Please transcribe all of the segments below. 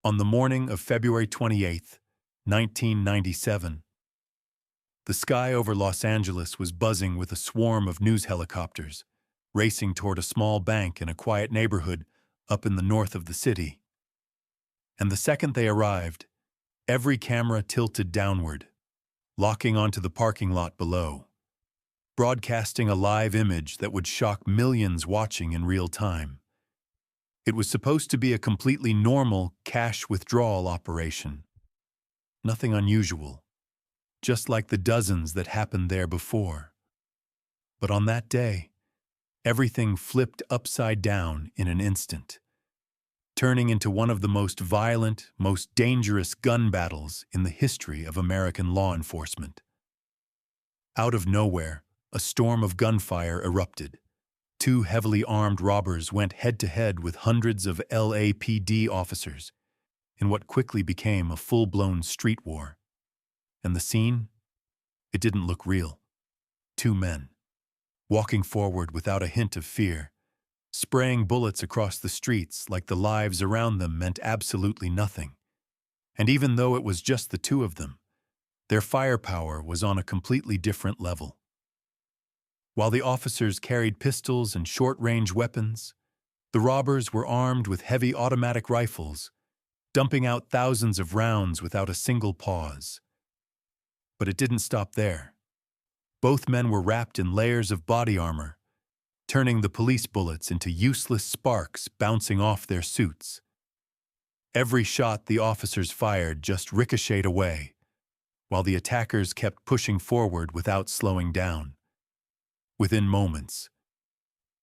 On the morning of February 28th, 1997, the sky over Los Angeles was buzzing with a swarm of news helicopters, racing toward a small bank in a quiet neighborhood up in the north of the city. And the second they arrived, every camera tilted downward, locking onto the parking lot below, broadcasting a live image that would shock millions watching in real time. It was supposed to be a completely normal cash withdrawal operation. Nothing unusual, just like the dozens that happened there before. But on that day, everything flipped upside down in an instant, turning into one of the most violent, most dangerous gun battles in the history of American law enforcement. Out of nowhere, a storm of gunfire erupted. Two heavily armed robbers went head-to-head with hundreds of LAPD officers in what quickly became a full-blown street war. And the scene? It didn't look real. Two men, walking forward without a hint of fear, spraying bullets across the streets like the lives around them meant absolutely nothing. And even though it was just the two of them, their firepower was on a completely different level. While the officers carried pistols and short-range weapons, the robbers were armed with heavy automatic rifles, dumping out thousands of rounds without a single pause. But it didn't stop there. Both men were wrapped in layers of body armor, turning the police bullets into useless sparks bouncing off their suits. Every shot the officers fired just ricocheted away, while the attackers kept pushing forward without slowing down. Within moments,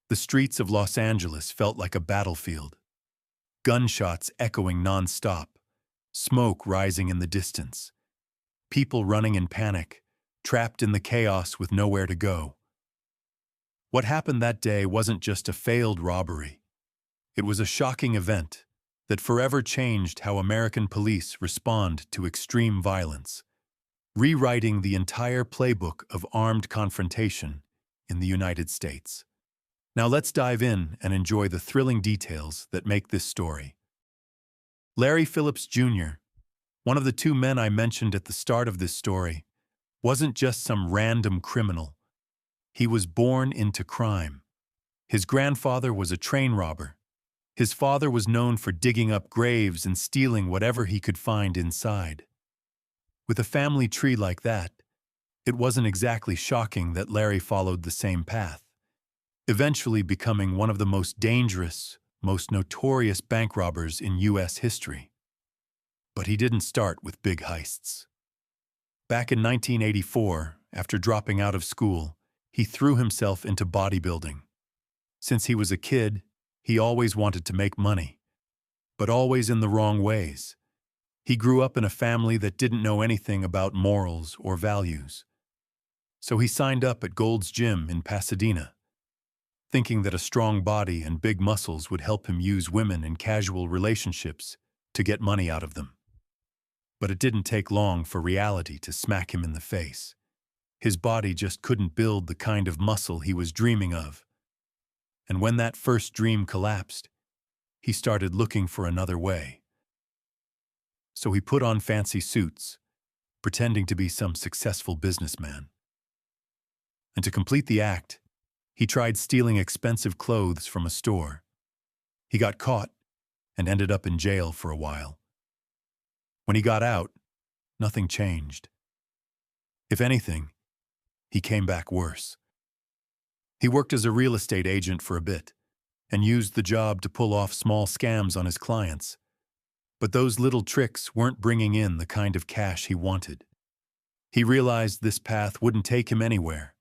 the streets of Los Angeles felt like a battlefield. Gunshots echoing non-stop, smoke rising in the distance, people running in panic, trapped in the chaos with nowhere to go. What happened that day wasn't just a failed robbery. It was a shocking event that forever changed how American police respond to extreme violence, rewriting the entire playbook of armed confrontation in the United States. Now let's dive in and enjoy the thrilling details that make this story. Larry Phillips Jr., one of the two men I mentioned at the start of this story, wasn't just some random criminal. He was born into crime. His grandfather was a train robber. His father was known for digging up graves and stealing whatever he could find inside. With a family tree like that, it wasn't exactly shocking that Larry followed the same path, eventually becoming one of the most dangerous, most notorious bank robbers in U.S. history. But he didn't start with big heists. Back in 1984, after dropping out of school, he threw himself into bodybuilding. Since he was a kid, he always wanted to make money, but always in the wrong ways. He grew up in a family that didn't know anything about morals or values. So he signed up at Gold's Gym in Pasadena, thinking that a strong body and big muscles would help him use women in casual relationships to get money out of them. But it didn't take long for reality to smack him in the face. His body just couldn't build the kind of muscle he was dreaming of. And when that first dream collapsed, he started looking for another way. So he put on fancy suits, pretending to be some successful businessman. And to complete the act, he tried stealing expensive clothes from a store. He got caught and ended up in jail for a while. When he got out, nothing changed. If anything, he came back worse. He worked as a real estate agent for a bit and used the job to pull off small scams on his clients. But those little tricks weren't bringing in the kind of cash he wanted. He realized this path wouldn't take him anywhere.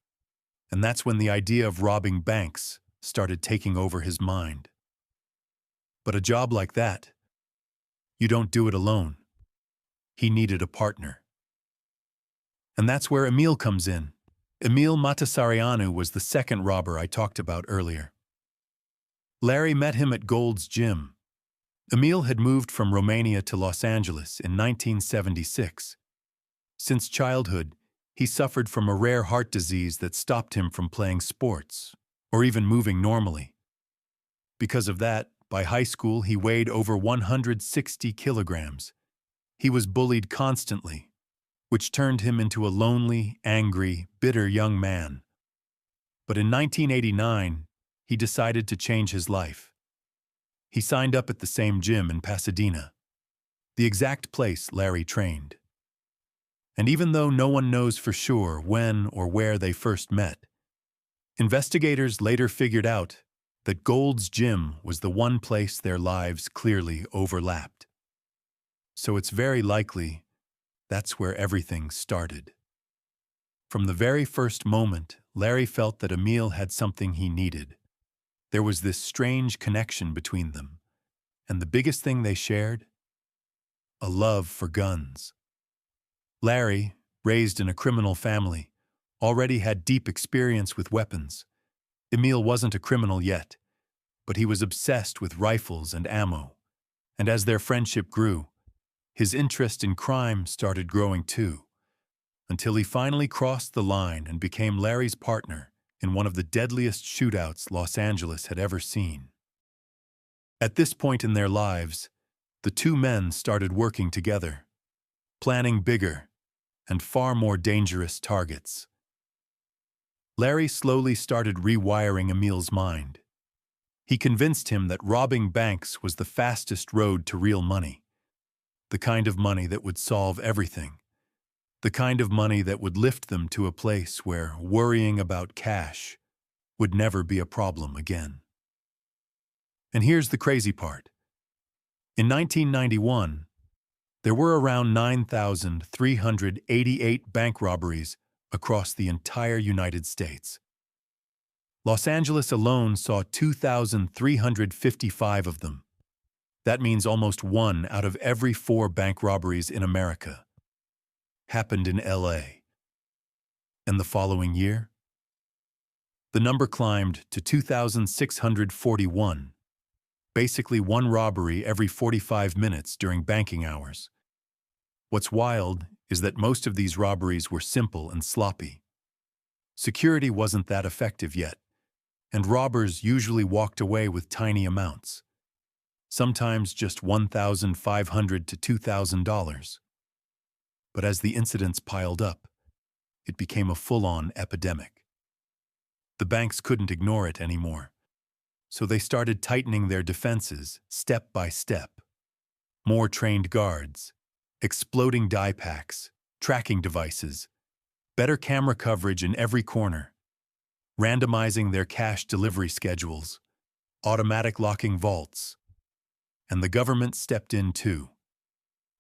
And that's when the idea of robbing banks started taking over his mind. But a job like that, you don't do it alone. He needed a partner. And that's where Emil comes in. Emil Matasareanu was the second robber I talked about earlier. Larry met him at Gold's Gym. Emil had moved from Romania to Los Angeles in 1976. Since childhood, he suffered from a rare heart disease that stopped him from playing sports, or even moving normally. Because of that, By high school, he weighed over 160 kilograms. He was bullied constantly, which turned him into a lonely, angry, bitter young man. But in 1989, he decided to change his life. He signed up at the same gym in Pasadena, the exact place Larry trained. And even though no one knows for sure when or where they first met, investigators later figured out that Gold's Gym was the one place their lives clearly overlapped. So it's very likely that's where everything started. From the very first moment, Larry felt that Emil had something he needed. There was this strange connection between them, and the biggest thing they shared? A love for guns. Larry, raised in a criminal family, already had deep experience with weapons. Emil wasn't a criminal yet, but he was obsessed with rifles and ammo. And as their friendship grew, his interest in crime started growing too, until he finally crossed the line and became Larry's partner in one of the deadliest shootouts Los Angeles had ever seen. At this point in their lives, the two men started working together, planning bigger and far more dangerous targets. Larry slowly started rewiring Emil's mind. He convinced him that robbing banks was the fastest road to real money, the kind of money that would solve everything, the kind of money that would lift them to a place where worrying about cash would never be a problem again. And here's the crazy part. In 1991, there were around 9,388 bank robberies across the entire United States. Los Angeles alone saw 2,355 of them. That means almost 1 out of every 4 bank robberies in America happened in LA. And the following year, the number climbed to 2,641, basically 1 robbery every 45 minutes during banking hours. What's wild is that most of these robberies were simple and sloppy. Security wasn't that effective yet, and robbers usually walked away with tiny amounts, sometimes just $1,500 to $2,000. But as the incidents piled up, it became a full-on epidemic. The banks couldn't ignore it anymore, so they started tightening their defenses step by step. More trained guards, exploding die packs, tracking devices, better camera coverage in every corner, randomizing their cash delivery schedules, automatic locking vaults. And the government stepped in too,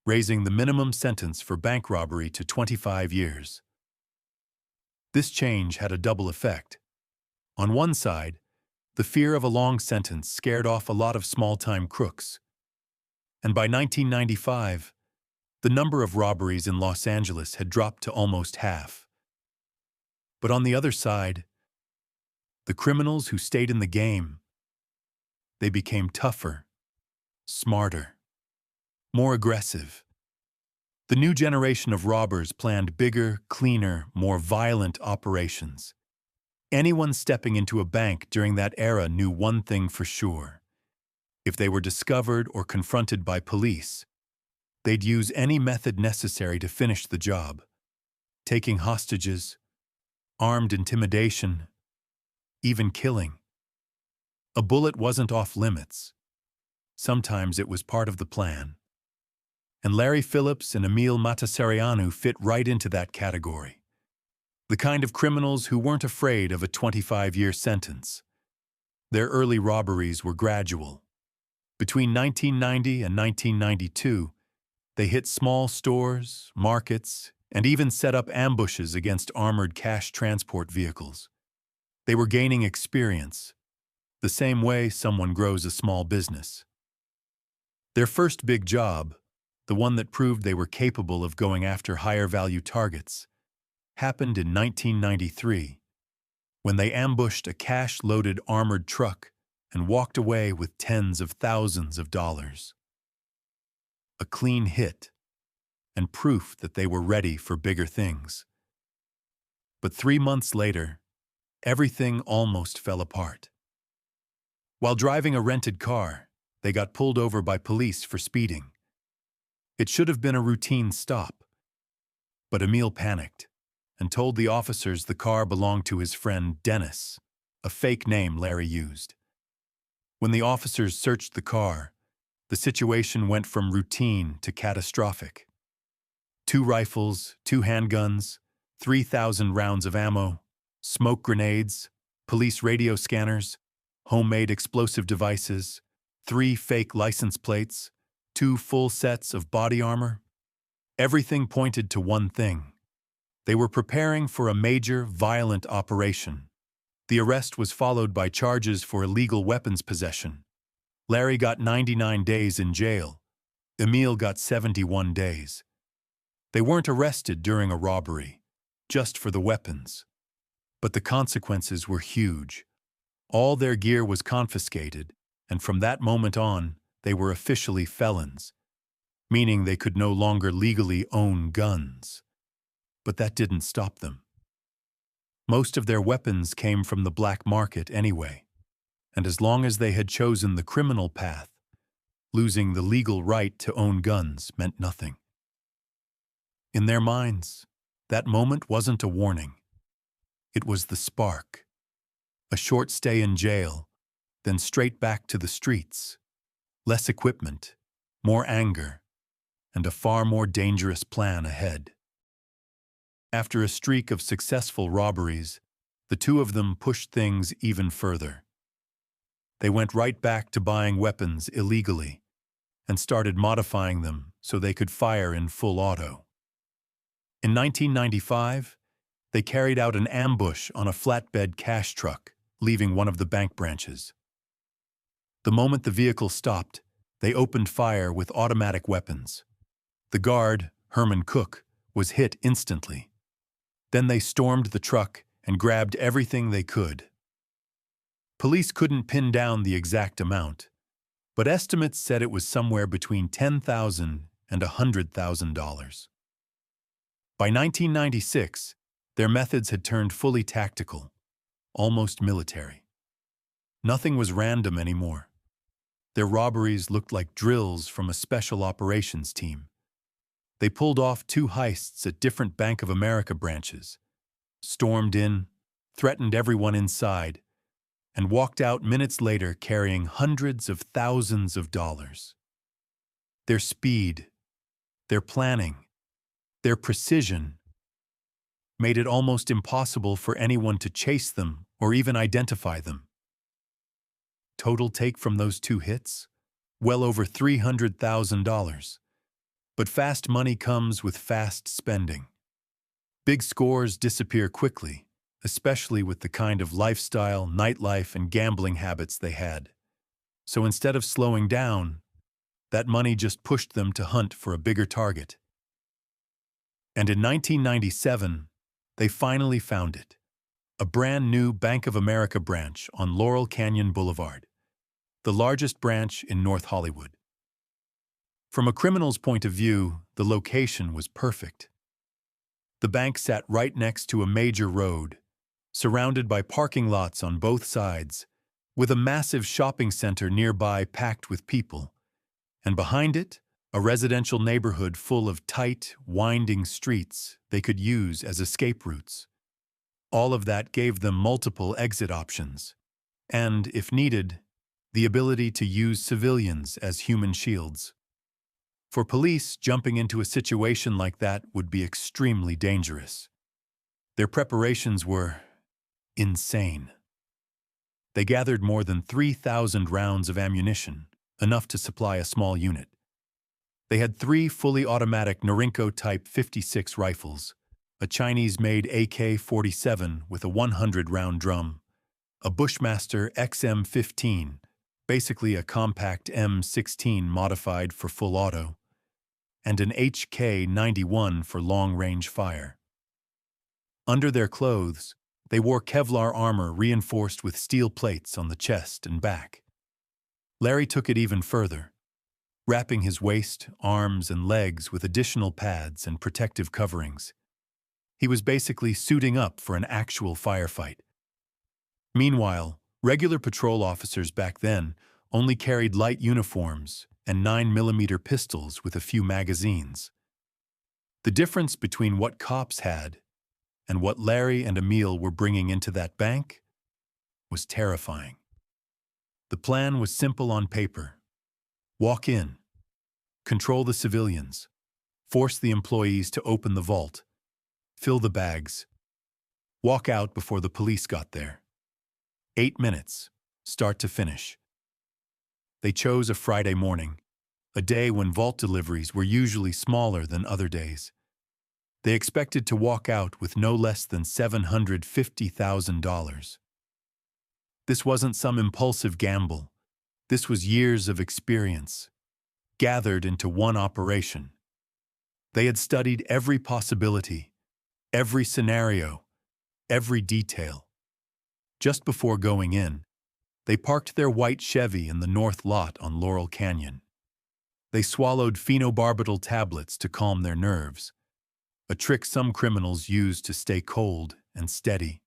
raising the minimum sentence for bank robbery to 25 years. This change had a double effect. On one side, the fear of a long sentence scared off a lot of small-time crooks. And by 1995, the number of robberies in Los Angeles had dropped to almost half. But on the other side, the criminals who stayed in the game, they became tougher, smarter, more aggressive. The new generation of robbers planned bigger, cleaner, more violent operations. Anyone stepping into a bank during that era knew one thing for sure. If they were discovered or confronted by police, they'd use any method necessary to finish the job. Taking hostages, armed intimidation, even killing. A bullet wasn't off limits. Sometimes it was part of the plan. And Larry Phillips and Emil Matasareanu fit right into that category. The kind of criminals who weren't afraid of a 25-year sentence. Their early robberies were gradual. Between 1990 and 1992, they hit small stores, markets, and even set up ambushes against armored cash transport vehicles. They were gaining experience, the same way someone grows a small business. Their first big job, the one that proved they were capable of going after higher-value targets, happened in 1993, when they ambushed a cash-loaded armored truck and walked away with tens of thousands of dollars. A clean hit, and proof that they were ready for bigger things. But 3 months later, everything almost fell apart. While driving a rented car, they got pulled over by police for speeding. It should have been a routine stop. But Emil panicked and told the officers the car belonged to his friend Dennis, a fake name Larry used. When the officers searched the car, the situation went from routine to catastrophic. 2 rifles, 2 handguns, 3,000 rounds of ammo, smoke grenades, police radio scanners, homemade explosive devices, 3 fake license plates, 2 full sets of body armor. Everything pointed to one thing. They were preparing for a major, violent operation. The arrest was followed by charges for illegal weapons possession. Larry got 99 days in jail. Emil got 71 days. They weren't arrested during a robbery, just for the weapons. But the consequences were huge. All their gear was confiscated, and from that moment on, they were officially felons, meaning they could no longer legally own guns. But that didn't stop them. Most of their weapons came from the black market anyway, and as long as they had chosen the criminal path, losing the legal right to own guns meant nothing. In their minds, that moment wasn't a warning. It was the spark. A short stay in jail, then straight back to the streets. Less equipment, more anger, and a far more dangerous plan ahead. After a streak of successful robberies, the two of them pushed things even further. They went right back to buying weapons illegally and started modifying them so they could fire in full auto. In 1995, they carried out an ambush on a flatbed cash truck, leaving one of the bank branches. The moment the vehicle stopped, they opened fire with automatic weapons. The guard, Herman Cook, was hit instantly. Then they stormed the truck and grabbed everything they could. Police couldn't pin down the exact amount, but estimates said it was somewhere between $10,000 and $100,000. By 1996, their methods had turned fully tactical, almost military. Nothing was random anymore. Their robberies looked like drills from a special operations team. They pulled off 2 heists at different Bank of America branches, stormed in, threatened everyone inside, and walked out minutes later carrying hundreds of thousands of dollars. Their speed, their planning, their precision made it almost impossible for anyone to chase them or even identify them. Total take from those 2 hits? Well over $300,000. But fast money comes with fast spending. Big scores disappear quickly, especially with the kind of lifestyle, nightlife, and gambling habits they had. So instead of slowing down, that money just pushed them to hunt for a bigger target. And in 1997, they finally found it. A brand new Bank of America branch on Laurel Canyon Boulevard, the largest branch in North Hollywood. From a criminal's point of view, the location was perfect. The bank sat right next to a major road, surrounded by parking lots on both sides, with a massive shopping center nearby packed with people, and behind it, a residential neighborhood full of tight, winding streets they could use as escape routes. All of that gave them multiple exit options, and, if needed, the ability to use civilians as human shields. For police, jumping into a situation like that would be extremely dangerous. Their preparations were insane. They gathered more than 3,000 rounds of ammunition, enough to supply a small unit. They had 3 fully automatic Norinco-type 56 rifles, a Chinese-made AK-47 with a 100-round drum, a Bushmaster XM-15, basically a compact M16 modified for full auto, and an HK-91 for long-range fire. Under their clothes, they wore Kevlar armor reinforced with steel plates on the chest and back. Larry took it even further, wrapping his waist, arms, and legs with additional pads and protective coverings. He was basically suiting up for an actual firefight. Meanwhile, regular patrol officers back then only carried light uniforms and 9mm pistols with a few magazines. The difference between what cops had and what Larry and Emil were bringing into that bank was terrifying. The plan was simple on paper. Walk in, control the civilians, force the employees to open the vault, fill the bags, walk out before the police got there. 8 minutes, start to finish. They chose a Friday morning, a day when vault deliveries were usually smaller than other days. They expected to walk out with no less than $750,000. This wasn't some impulsive gamble. This was years of experience, gathered into one operation. They had studied every possibility, every scenario, every detail. Just before going in, they parked their white Chevy in the north lot on Laurel Canyon. They swallowed phenobarbital tablets to calm their nerves, a trick some criminals use to stay cold and steady.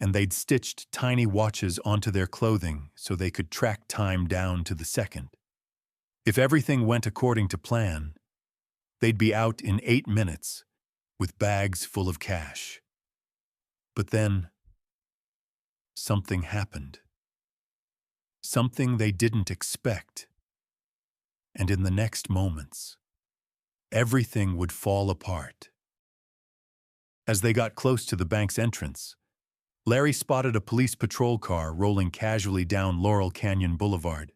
And they'd stitched tiny watches onto their clothing so they could track time down to the second. If everything went according to plan, they'd be out in 8 minutes with bags full of cash. But then, something happened. Something they didn't expect. And in the next moments, everything would fall apart. As they got close to the bank's entrance, Larry spotted a police patrol car rolling casually down Laurel Canyon Boulevard.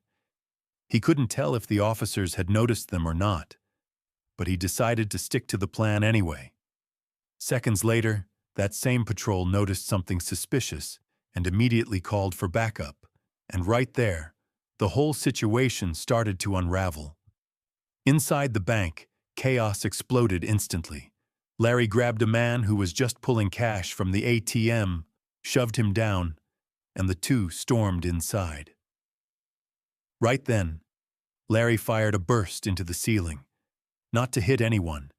He couldn't tell if the officers had noticed them or not, but he decided to stick to the plan anyway. Seconds later, that same patrol noticed something suspicious and immediately called for backup. And right there, the whole situation started to unravel. Inside the bank, chaos exploded instantly. Larry grabbed a man who was just pulling cash from the ATM, shoved him down, and the two stormed inside. Right then, Larry fired a burst into the ceiling, not to hit anyone,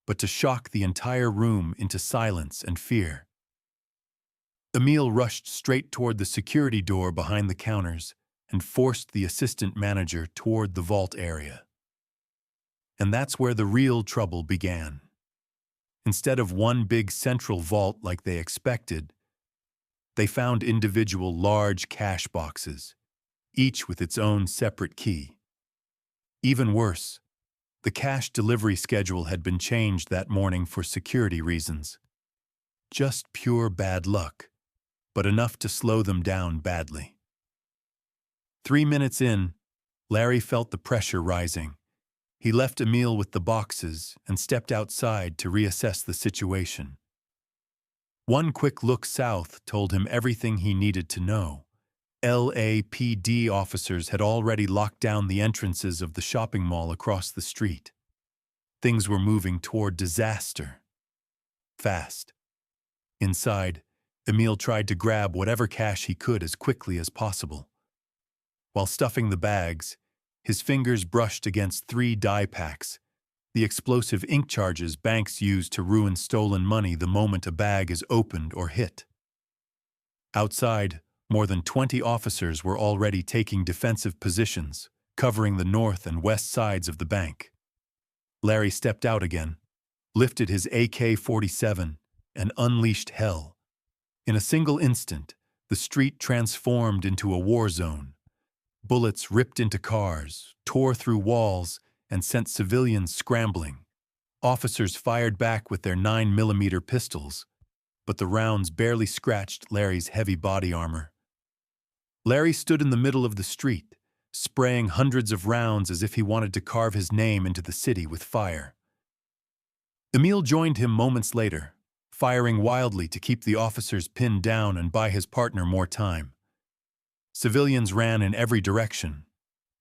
but to shock the entire room into silence and fear. Emil rushed straight toward the security door behind the counters and forced the assistant manager toward the vault area. And that's where the real trouble began. Instead of one big central vault like they expected, they found individual large cash boxes, each with its own separate key. Even worse, the cash delivery schedule had been changed that morning for security reasons. Just pure bad luck, but enough to slow them down badly. 3 minutes in, Larry felt the pressure rising. He left Emil with the boxes and stepped outside to reassess the situation. One quick look south told him everything he needed to know. LAPD officers had already locked down the entrances of the shopping mall across the street. Things were moving toward disaster. Fast. Inside, Emil tried to grab whatever cash he could as quickly as possible. While stuffing the bags, his fingers brushed against 3 die packs, the explosive ink charges banks use to ruin stolen money the moment a bag is opened or hit. Outside, more than 20 officers were already taking defensive positions, covering the north and west sides of the bank. Larry stepped out again, lifted his AK-47, and unleashed hell. In a single instant, the street transformed into a war zone. Bullets ripped into cars, tore through walls, and sent civilians scrambling. Officers fired back with their 9mm pistols, but the rounds barely scratched Larry's heavy body armor. Larry stood in the middle of the street, spraying hundreds of rounds as if he wanted to carve his name into the city with fire. Emil joined him moments later, firing wildly to keep the officers pinned down and buy his partner more time. Civilians ran in every direction,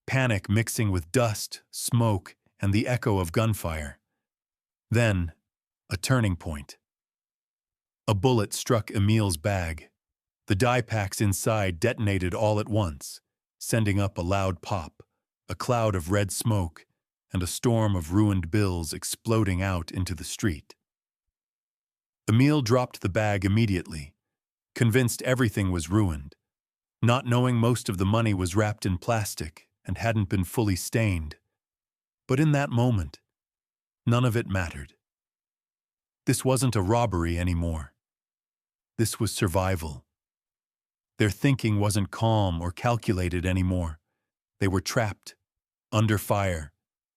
panic mixing with dust, smoke, and the echo of gunfire. Then, a turning point. A bullet struck Emil's bag. The die packs inside detonated all at once, sending up a loud pop, a cloud of red smoke, and a storm of ruined bills exploding out into the street. Emil dropped the bag immediately, convinced everything was ruined. not knowing most of the money was wrapped in plastic and hadn't been fully stained. But in that moment, none of it mattered. This wasn't a robbery anymore. This was survival. Their thinking wasn't calm or calculated anymore. They were trapped, under fire,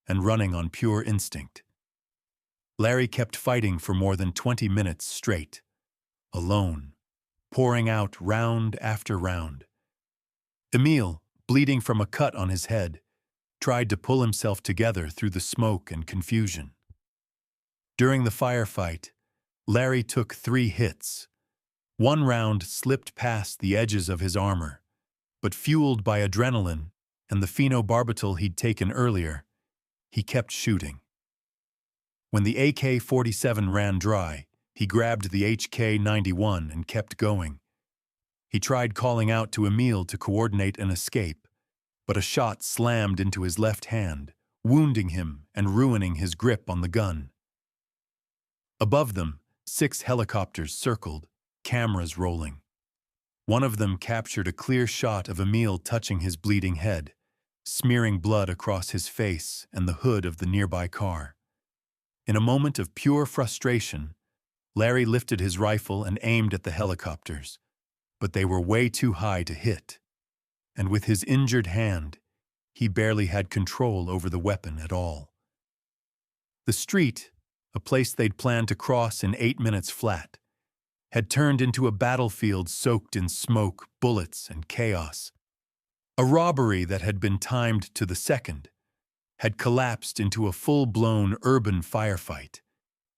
and running on pure instinct. Larry kept fighting for more than 20 minutes straight, alone, pouring out round after round. Emil, bleeding from a cut on his head, tried to pull himself together through the smoke and confusion. During the firefight, Larry took 3 hits. One round slipped past the edges of his armor, but fueled by adrenaline and the phenobarbital he'd taken earlier, he kept shooting. When the AK-47 ran dry, he grabbed the HK-91 and kept going. He tried calling out to Emil to coordinate an escape, but a shot slammed into his left hand, wounding him and ruining his grip on the gun. Above them, 6 helicopters circled, cameras rolling. One of them captured a clear shot of Emil touching his bleeding head, smearing blood across his face and the hood of the nearby car. In a moment of pure frustration, Larry lifted his rifle and aimed at the helicopters, but they were way too high to hit, and with his injured hand, he barely had control over the weapon at all. The street, a place they'd planned to cross in 8 minutes flat, had turned into a battlefield soaked in smoke, bullets, and chaos. A robbery that had been timed to the second had collapsed into a full-blown urban firefight.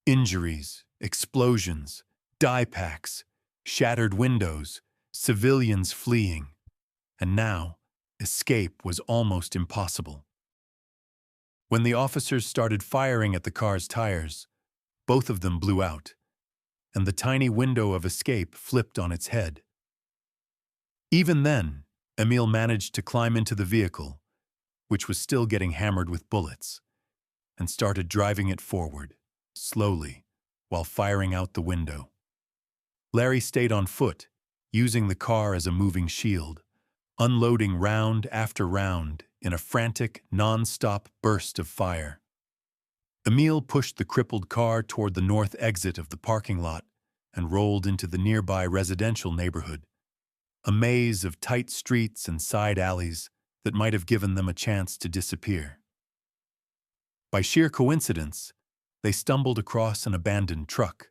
Injuries, explosions, dye packs, shattered windows, civilians fleeing, and now escape was almost impossible. When the officers started firing at the car's tires, both of them blew out, and the tiny window of escape flipped on its head. Even then, Emil managed to climb into the vehicle, which was still getting hammered with bullets, and started driving it forward, slowly, while firing out the window. Larry stayed on foot, using the car as a moving shield, unloading round after round in a frantic, non-stop burst of fire. Emil pushed the crippled car toward the north exit of the parking lot and rolled into the nearby residential neighborhood, a maze of tight streets and side alleys that might have given them a chance to disappear. By sheer coincidence, they stumbled across an abandoned truck.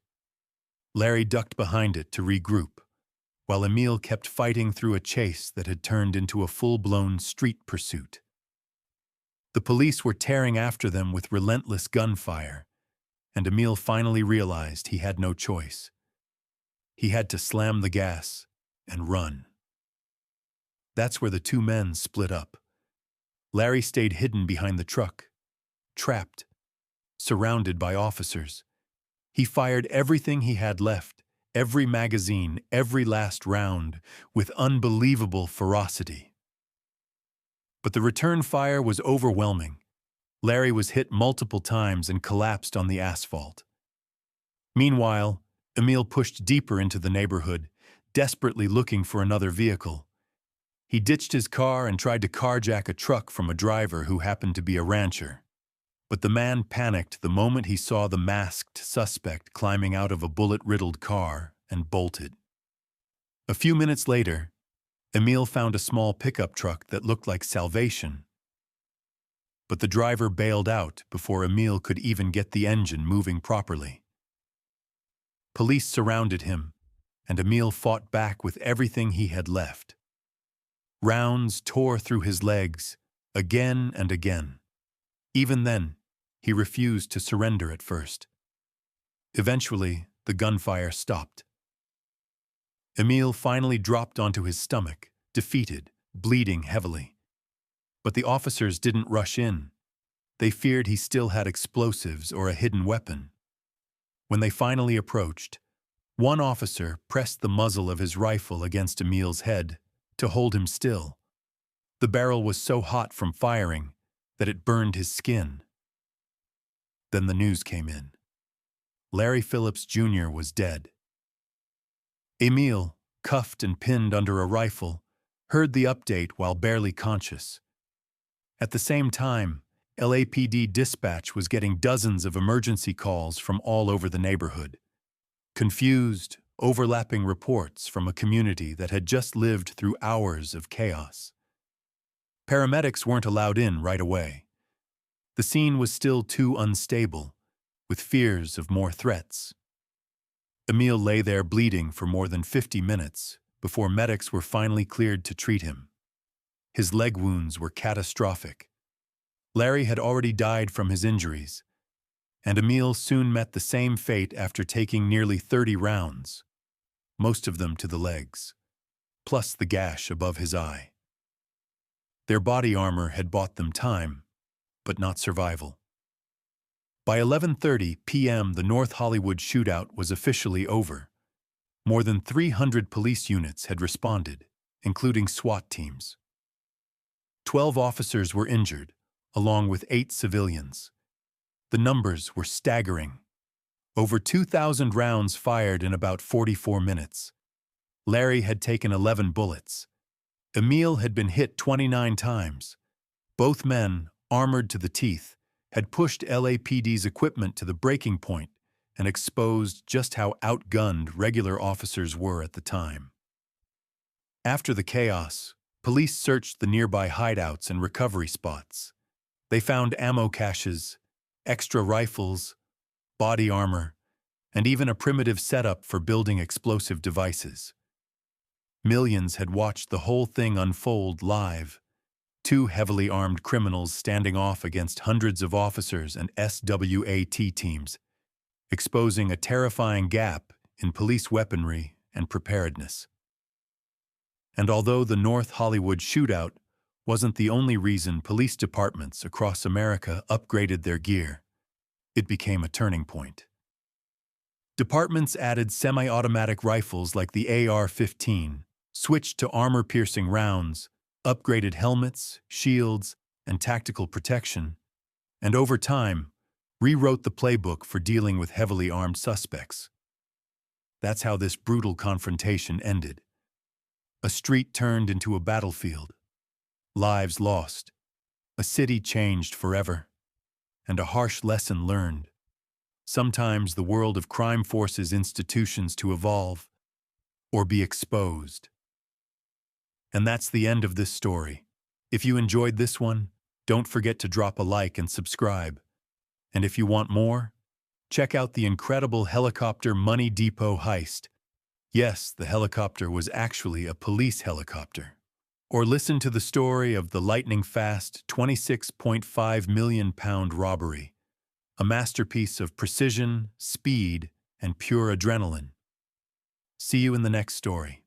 Larry ducked behind it to regroup, while Emil kept fighting through a chase that had turned into a full-blown street pursuit. The police were tearing after them with relentless gunfire, and Emil finally realized he had no choice. He had to slam the gas and run. That's where the 2 men split up. Larry stayed hidden behind the truck, trapped, surrounded by officers. He fired everything he had left, every magazine, every last round, with unbelievable ferocity. But the return fire was overwhelming. Larry was hit multiple times and collapsed on the asphalt. Meanwhile, Emil pushed deeper into the neighborhood, desperately looking for another vehicle. He ditched his car and tried to carjack a truck from a driver who happened to be a rancher. But the man panicked the moment he saw the masked suspect climbing out of a bullet-riddled car and bolted. A few minutes later, Emil found a small pickup truck that looked like salvation. But the driver bailed out before Emil could even get the engine moving properly. Police surrounded him, and Emil fought back with everything he had left. Rounds tore through his legs, again and again. Even then, he refused to surrender at first. Eventually, the gunfire stopped. Emil finally dropped onto his stomach, defeated, bleeding heavily. But the officers didn't rush in. They feared he still had explosives or a hidden weapon. When they finally approached, one officer pressed the muzzle of his rifle against Emil's head to hold him still. The barrel was so hot from firing that it burned his skin. Then the news came in. Larry Phillips Jr. was dead. Emil, cuffed and pinned under a rifle, heard the update while barely conscious. At the same time, LAPD dispatch was getting dozens of emergency calls from all over the neighborhood. Confused, overlapping reports from a community that had just lived through hours of chaos. Paramedics weren't allowed in right away. The scene was still too unstable, with fears of more threats. Emil lay there bleeding for more than 50 minutes before medics were finally cleared to treat him. His leg wounds were catastrophic. Larry had already died from his injuries, and Emil soon met the same fate after taking nearly 30 rounds, most of them to the legs, plus the gash above his eye. Their body armor had bought them time, but not survival. By 11:30 p.m., the North Hollywood Shootout was officially over. More than 300 police units had responded, including SWAT teams. 12 officers were injured, along with 8 civilians. The numbers were staggering. Over 2,000 rounds fired in about 44 minutes. Larry had taken 11 bullets. Emil had been hit 29 times. Both men, armored to the teeth, had pushed LAPD's equipment to the breaking point and exposed just how outgunned regular officers were at the time. After the chaos, police searched the nearby hideouts and recovery spots. They found ammo caches, extra rifles, body armor, and even a primitive setup for building explosive devices. Millions had watched the whole thing unfold live. 2 heavily armed criminals standing off against hundreds of officers and SWAT teams, exposing a terrifying gap in police weaponry and preparedness. And although the North Hollywood Shootout wasn't the only reason police departments across America upgraded their gear, it became a turning point. Departments added semi-automatic rifles like the AR-15, switched to armor-piercing rounds, upgraded helmets, shields, and tactical protection, and over time, rewrote the playbook for dealing with heavily armed suspects. That's how this brutal confrontation ended. A street turned into a battlefield. Lives lost. A city changed forever. And a harsh lesson learned. Sometimes the world of crime forces institutions to evolve or be exposed. And that's the end of this story. If you enjoyed this one, don't forget to drop a like and subscribe. And if you want more, check out the incredible helicopter Money Depot heist. Yes, the helicopter was actually a police helicopter. Or listen to the story of the lightning-fast £26.5 million robbery, a masterpiece of precision, speed, and pure adrenaline. See you in the next story.